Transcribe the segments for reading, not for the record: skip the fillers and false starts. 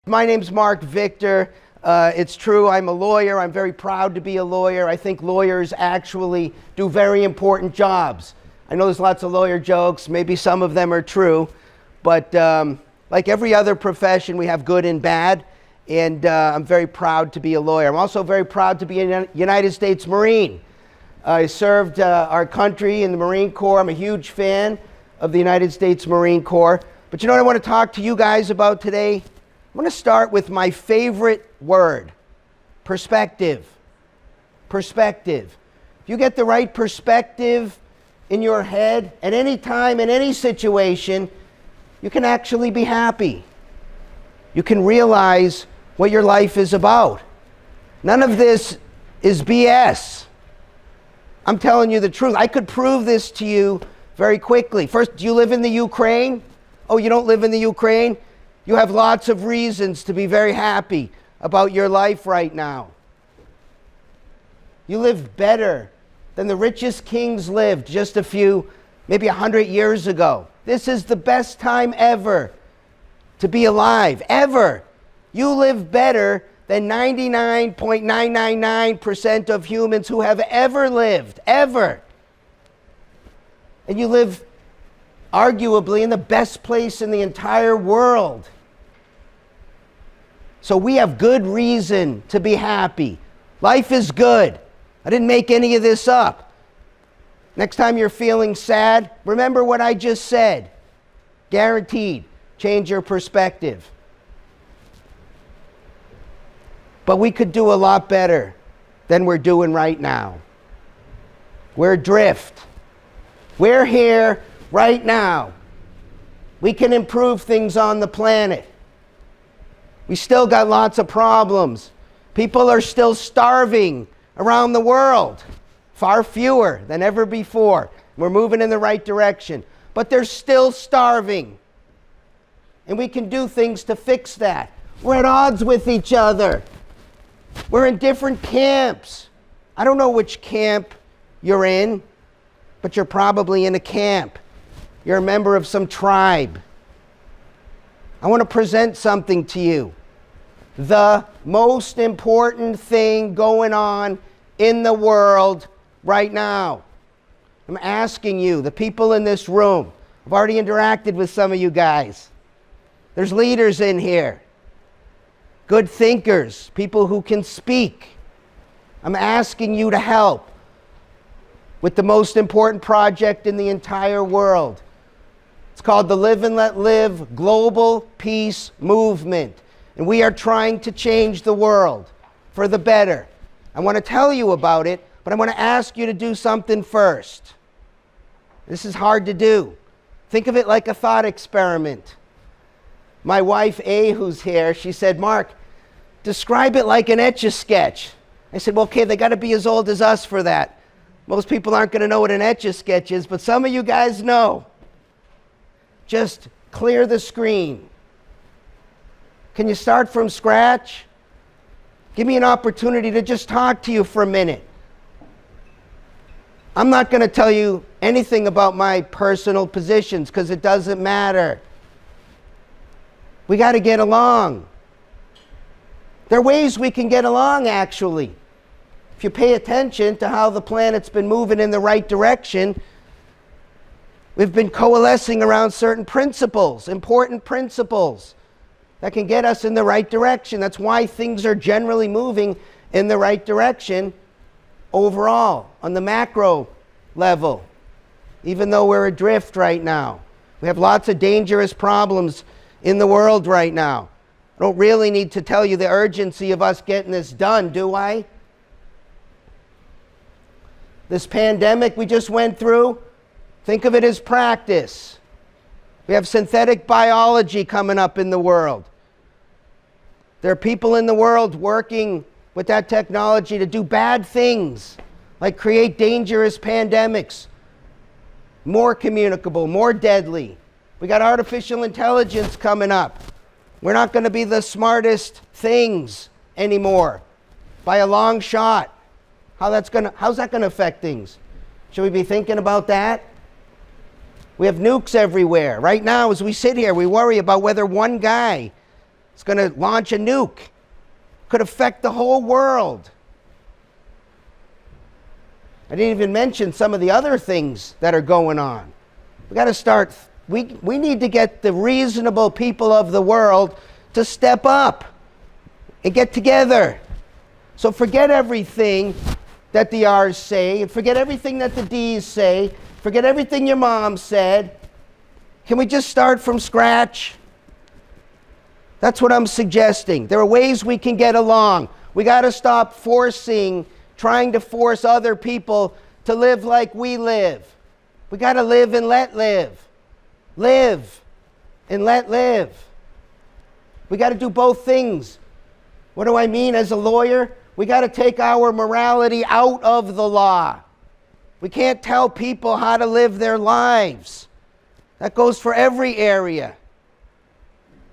My name's Marc Victor. It's true, I'm a lawyer. I'm very proud to be a lawyer. I think lawyers actually do very important jobs. I know there's lots of lawyer jokes. Maybe some of them are true. But like every other profession, we have good and bad. And I'm very proud to be a lawyer. I'm also very proud to be a United States Marine. I served our country in the Marine Corps. I'm a huge fan of the United States Marine Corps. But you know what I want to talk to you guys about today? I'm going to start with my favorite word, perspective. Perspective. If you get the right perspective in your head at any time, in any situation, you can actually be happy. You can realize what your life is about. None of this is BS. I'm telling you the truth. I could prove this to you very quickly. First, do you live in the Ukraine? Oh, you don't live in the Ukraine? You have lots of reasons to be very happy about your life right now. You live better than the richest kings lived just a few, maybe 100 years ago. This is the best time ever to be alive, ever. You live better than 99.999% of humans who have ever lived, ever. And you live arguably in the best place in the entire world. So we have good reason to be happy. Life is good. I didn't make any of this up. Next time you're feeling sad, remember what I just said. Guaranteed, change your perspective. But we could do a lot better than we're doing right now. We're adrift. We're here right now. We can improve things on the planet. We still got lots of problems. People are still starving around the world. Far fewer than ever before. We're moving in the right direction. But they're still starving. And we can do things to fix that. We're at odds with each other. We're in different camps. I don't know which camp you're in, but you're probably in a camp. You're a member of some tribe. I want to present something to you. The most important thing going on in the world right now. I'm asking you, the people in this room, I've already interacted with some of you guys. There's leaders in here. Good thinkers, people who can speak. I'm asking you to help with the most important project in the entire world. It's called the Live and Let Live Global Peace Movement. And we are trying to change the world for the better. I want to tell you about it, but I want to ask you to do something first. This is hard to do. Think of it like a thought experiment. My wife, A, who's here, she said, Mark, describe it like an Etch-a-Sketch. I said, well, okay, they got to be as old as us for that. Most people aren't going to know what an Etch-a-Sketch is, but some of you guys know. Just clear the screen. Can you start from scratch? Give me an opportunity to just talk to you for a minute. I'm not going to tell you anything about my personal positions because it doesn't matter. We got to get along. There are ways we can get along, actually. If you pay attention to how the planet's been moving in the right direction, we've been coalescing around certain principles, important principles, that can get us in the right direction. That's why things are generally moving in the right direction overall, on the macro level, even though we're adrift right now. We have lots of dangerous problems in the world right now. I don't really need to tell you the urgency of us getting this done, do I? This pandemic we just went through, think of it as practice. We have synthetic biology coming up in the world. There are people in the world working with that technology to do bad things, like create dangerous pandemics, more communicable, more deadly. We got artificial intelligence coming up. We're not going to be the smartest things anymore by a long shot. How's that going to affect things? Should we be thinking about that? We have nukes everywhere. Right now, as we sit here, we worry about whether one guy It's going to launch a nuke. Could affect the whole world. I didn't even mention some of the other things that are going on. We got to start, we need to get the reasonable people of the world to step up and get together. So forget everything that the R's say, and forget everything that the D's say, forget everything your mom said. Can we just start from scratch? That's what I'm suggesting. There are ways we can get along. We got to stop trying to force other people to live like we live. We got to live and let live. Live and let live. We got to do both things. What do I mean as a lawyer? We got to take our morality out of the law. We can't tell people how to live their lives. That goes for every area.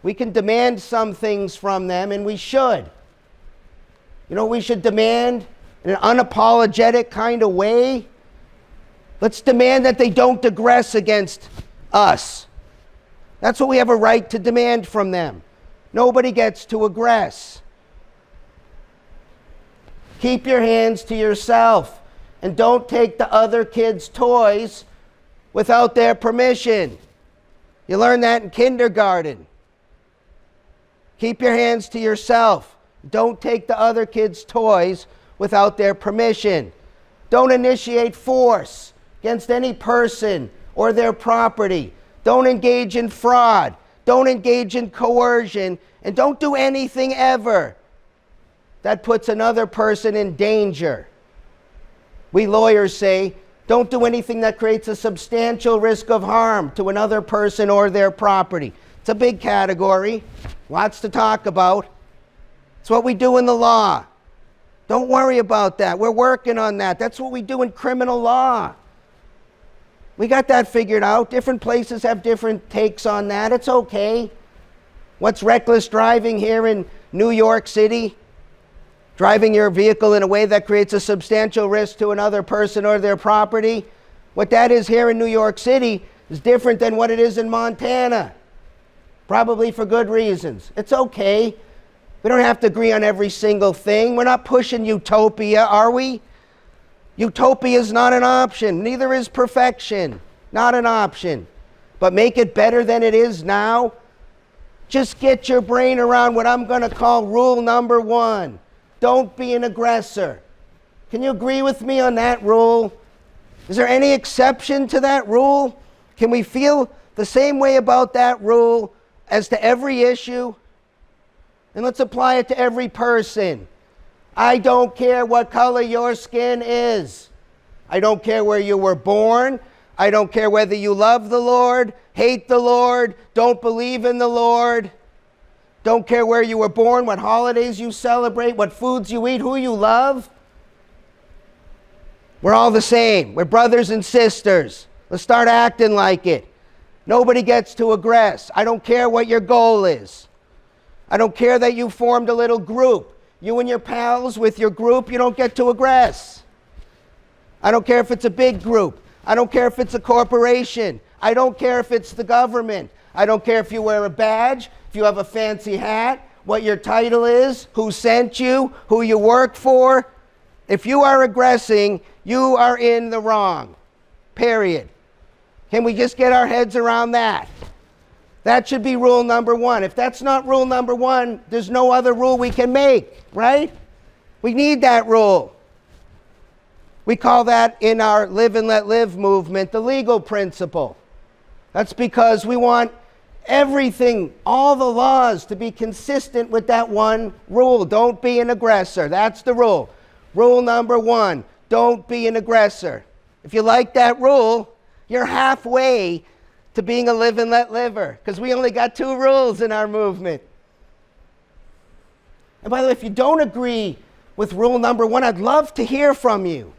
We can demand some things from them, and we should. You know, we should demand in an unapologetic kind of way. Let's demand that they don't aggress against us. That's what we have a right to demand from them. Nobody gets to aggress. Keep your hands to yourself and don't take the other kids' toys without their permission. You learn that in kindergarten. Keep your hands to yourself. Don't take the other kids' toys without their permission. Don't initiate force against any person or their property. Don't engage in fraud. Don't engage in coercion. And don't do anything ever that puts another person in danger. We lawyers say, don't do anything that creates a substantial risk of harm to another person or their property. It's a big category. Lots to talk about. It's what we do in the law. Don't worry about that. We're working on that. That's what we do in criminal law. We got that figured out. Different places have different takes on that. It's okay. What's reckless driving here in New York City? Driving your vehicle in a way that creates a substantial risk to another person or their property. What that is here in New York City is different than what it is in Montana. Probably for good reasons. It's okay. We don't have to agree on every single thing. We're not pushing utopia, are we? Utopia is not an option. Neither is perfection. Not an option. But make it better than it is now. Just get your brain around what I'm going to call rule number 1. Don't be an aggressor. Can you agree with me on that rule? Is there any exception to that rule? Can we feel the same way about that rule as to every issue? And let's apply it to every person. I don't care what color your skin is. I don't care where you were born. I don't care whether you love the Lord, hate the Lord, don't believe in the Lord. Don't care where you were born, what holidays you celebrate, what foods you eat, who you love. We're all the same. We're brothers and sisters. Let's start acting like it. Nobody gets to aggress. I don't care what your goal is. I don't care that you formed a little group. You and your pals with your group, you don't get to aggress. I don't care if it's a big group. I don't care if it's a corporation. I don't care if it's the government. I don't care if you wear a badge, if you have a fancy hat, what your title is, who sent you, who you work for. If you are aggressing, you are in the wrong. Period. Can we just get our heads around that? That should be rule number 1. If that's not rule number 1, there's no other rule we can make, right? We need that rule. We call that in our live and let live movement the legal principle. That's because we want everything, all the laws to be consistent with that one rule. Don't be an aggressor. That's the rule. Rule number 1, don't be an aggressor. If you like that rule, you're halfway to being a live and let liver, because we only got 2 rules in our movement. And by the way, if you don't agree with rule number 1, I'd love to hear from you.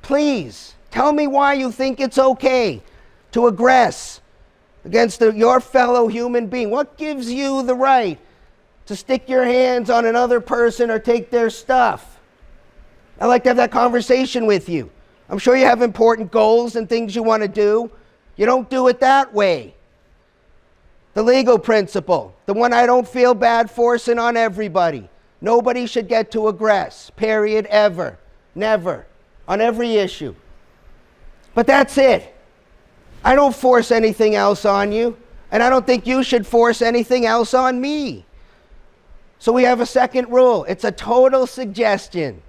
Please, tell me why you think it's okay to aggress against your fellow human being. What gives you the right to stick your hands on another person or take their stuff? I'd like to have that conversation with you. I'm sure you have important goals and things you want to do. You don't do it that way. The legal principle, the one I don't feel bad forcing on everybody. Nobody should get to aggress, period, ever, never, on every issue. But that's it. I don't force anything else on you, and I don't think you should force anything else on me. So we have a second rule. It's a total suggestion.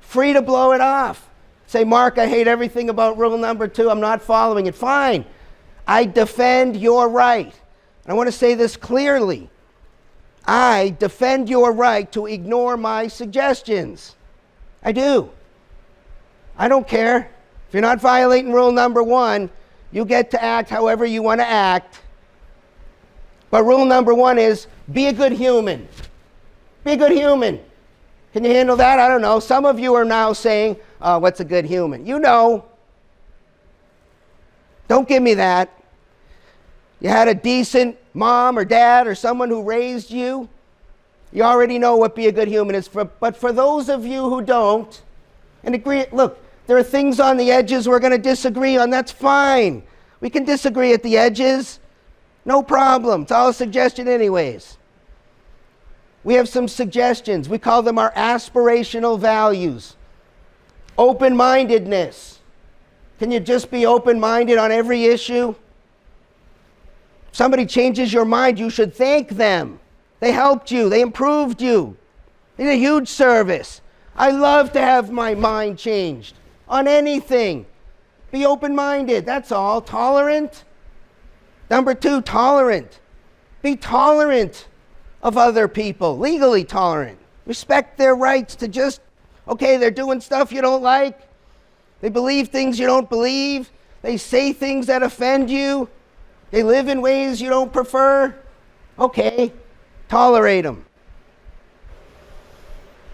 Free to blow it off. Say, Mark, I hate everything about rule number 2. I'm not following it. Fine. I defend your right. And I want to say this clearly. I defend your right to ignore my suggestions. I do. I don't care. If you're not violating rule number 1, you get to act however you want to act. But rule number 1 is be a good human. Be a good human. Can you handle that? I don't know. Some of you are now saying, what's a good human? You know. Don't give me that. You had a decent mom or dad or someone who raised you. You already know what be a good human is. But for those of you who don't, and agree, look, there are things on the edges we're going to disagree on. That's fine. We can disagree at the edges. No problem. It's all a suggestion anyways. We have some suggestions. We call them our aspirational values. Open-mindedness. Can you just be open-minded on every issue? If somebody changes your mind, you should thank them. They helped you. They improved you. They did a huge service. I love to have my mind changed on anything. Be open-minded. That's all. Tolerant. Number 2, tolerant. Be tolerant of other people. Legally tolerant. Respect their rights to just, okay, they're doing stuff you don't like. They believe things you don't believe. They say things that offend you. They live in ways you don't prefer. Okay, tolerate them.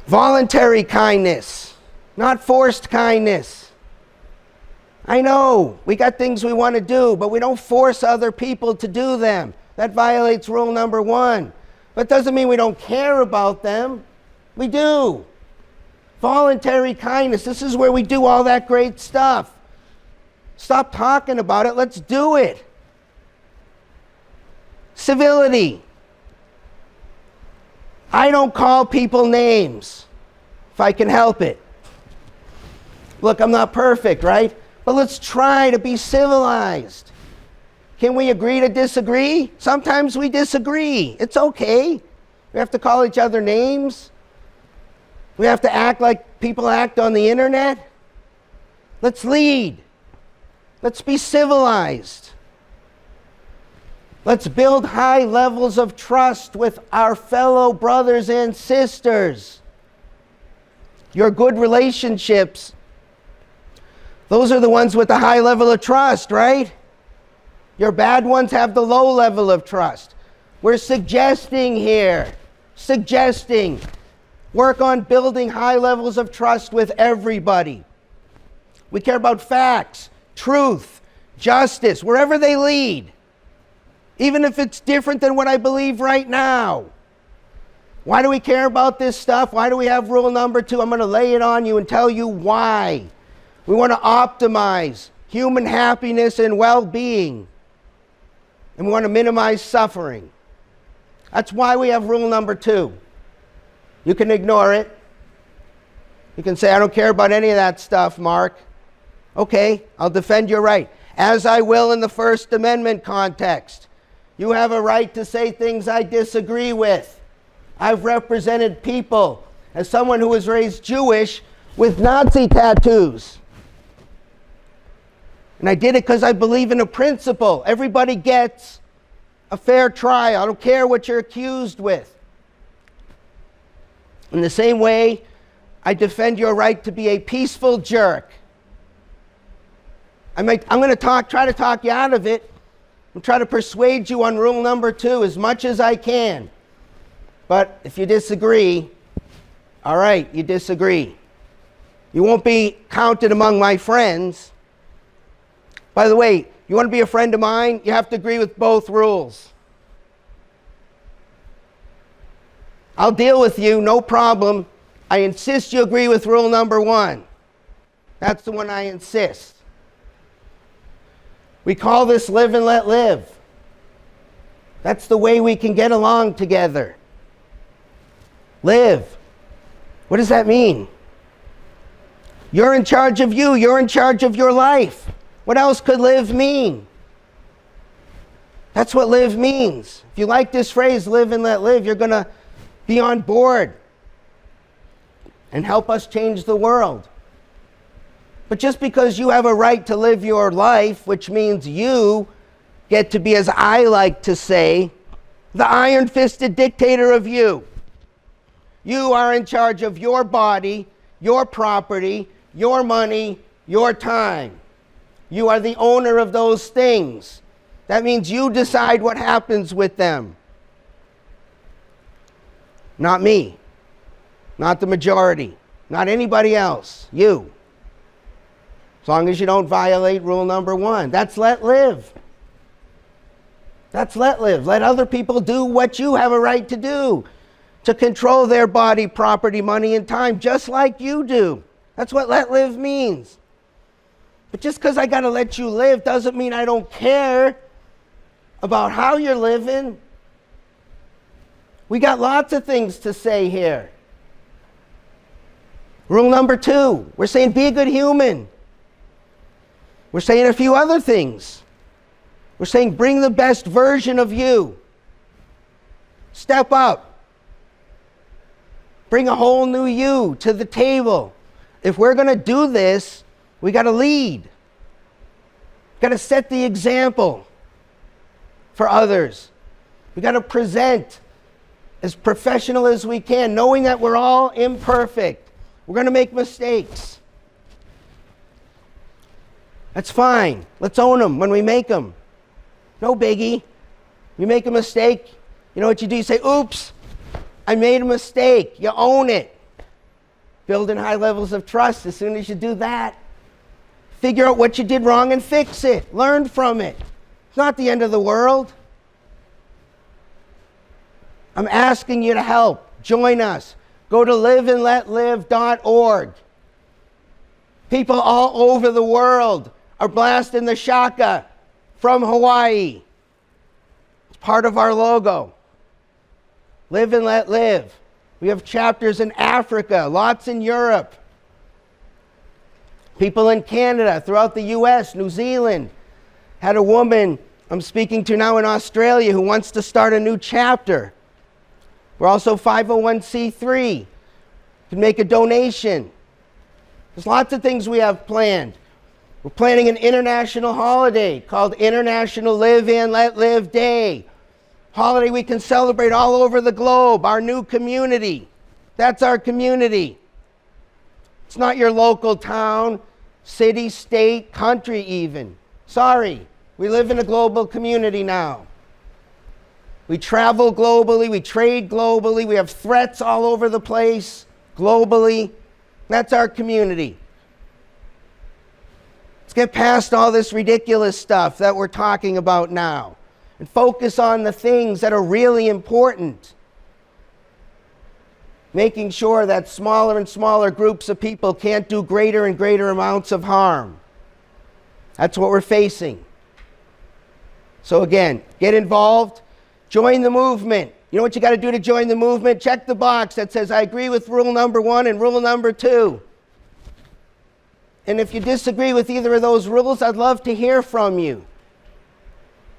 Voluntary kindness, not forced kindness. I know, we got things we want to do, but we don't force other people to do them. That violates rule number 1. But it doesn't mean we don't care about them. We do. Voluntary kindness, this is where we do all that great stuff. Stop talking about it, let's do it. Civility. I don't call people names if I can help it. Look, I'm not perfect, right? But let's try to be civilized. Can we agree to disagree? Sometimes we disagree. It's okay. We have to call each other names. We have to act like people act on the internet. Let's lead. Let's be civilized. Let's build high levels of trust with our fellow brothers and sisters. Your good relationships, those are the ones with the high level of trust, right? Your bad ones have the low level of trust. We're suggesting here, work on building high levels of trust with everybody. We care about facts, truth, justice, wherever they lead. Even if it's different than what I believe right now. Why do we care about this stuff? Why do we have rule number 2? I'm going to lay it on you and tell you why. We want to optimize human happiness and well-being. And we want to minimize suffering. That's why we have rule number 2. You can ignore it. You can say, I don't care about any of that stuff, Mark. Okay, I'll defend your right. As I will in the First Amendment context. You have a right to say things I disagree with. I've represented people as someone who was raised Jewish with Nazi tattoos. And I did it because I believe in a principle. Everybody gets a fair trial. I don't care what you're accused with. In the same way, I defend your right to be a peaceful jerk. I'm going to try to talk you out of it. I'm trying to persuade you on rule number 2 as much as I can. But if you disagree, all right, you disagree. You won't be counted among my friends. By the way, you want to be a friend of mine, you have to agree with both rules. I'll deal with you, no problem. I insist you agree with rule number 1. That's the one I insist. We call this live and let live. That's the way we can get along together. Live. What does that mean? You're in charge of you. You're in charge of your life. What else could live mean? That's what live means. If you like this phrase, live and let live, you're going to be on board and help us change the world. But just because you have a right to live your life, which means you get to be, as I like to say, the iron-fisted dictator of you. You are in charge of your body, your property, your money, your time. You are the owner of those things. That means you decide what happens with them. Not me. Not the majority. Not anybody else. You. As long as you don't violate rule number 1. That's let live. That's let live. Let other people do what you have a right to do. To control their body, property, money, and time, just like you do. That's what let live means. But just because I got to let you live doesn't mean I don't care about how you're living. We got lots of things to say here. Rule number 2, we're saying be a good human. We're saying a few other things. We're saying bring the best version of you. Step up. Bring a whole new you to the table. If we're going to do this, we got to lead. Got to set the example for others. We got to present as professional as we can, knowing that we're all imperfect. We're going to make mistakes. That's fine. Let's own them when we make them. No biggie. You make a mistake, you know what you do? You say, oops, I made a mistake. You own it. Building high levels of trust. As soon as you do that, figure out what you did wrong and fix it. Learn from it. It's not the end of the world. I'm asking you to help. Join us. Go to liveandletlive.org. People all over the world are blasting the shaka from Hawaii. It's part of our logo. Live and let live. We have chapters in Africa, lots in Europe. People in Canada, throughout the US, New Zealand. Had a woman I'm speaking to now in Australia who wants to start a new chapter. We're also 501c3. You can make a donation. There's lots of things we have planned. We're planning an international holiday called International Live and Let Live Day. Holiday we can celebrate all over the globe, our new community. That's our community. It's not your local town, city, state, country even. Sorry, we live in a global community now. We travel globally, we trade globally, we have threats all over the place globally. That's our community. Let's get past all this ridiculous stuff that we're talking about now and focus on the things that are really important. Making sure that smaller and smaller groups of people can't do greater and greater amounts of harm. That's what we're facing. So again, get involved, join the movement. You know what you got to do to join the movement? Check the box that says, I agree with rule number 1 and rule number 2. And if you disagree with either of those rules, I'd love to hear from you.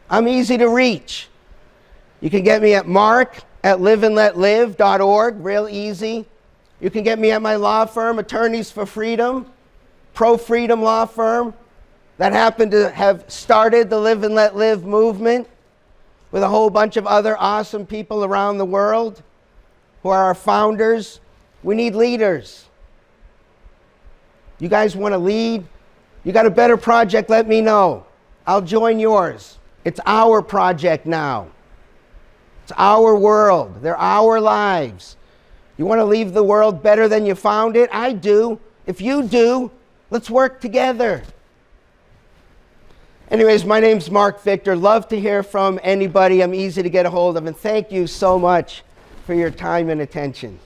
I'm easy to reach. You can get me at marc@liveandletlive.org, real easy. You can get me at my law firm, Attorneys for Freedom, pro-freedom law firm, that happened to have started the Live and Let Live movement with a whole bunch of other awesome people around the world who are our founders. We need leaders. You guys want to lead? You got a better project, let me know. I'll join yours. It's our project now. It's our world. They're our lives. You want to leave the world better than you found it? I do. If you do, let's work together. Anyways, my name's Marc Victor. Love to hear from anybody. I'm easy to get a hold of. And thank you so much for your time and attention.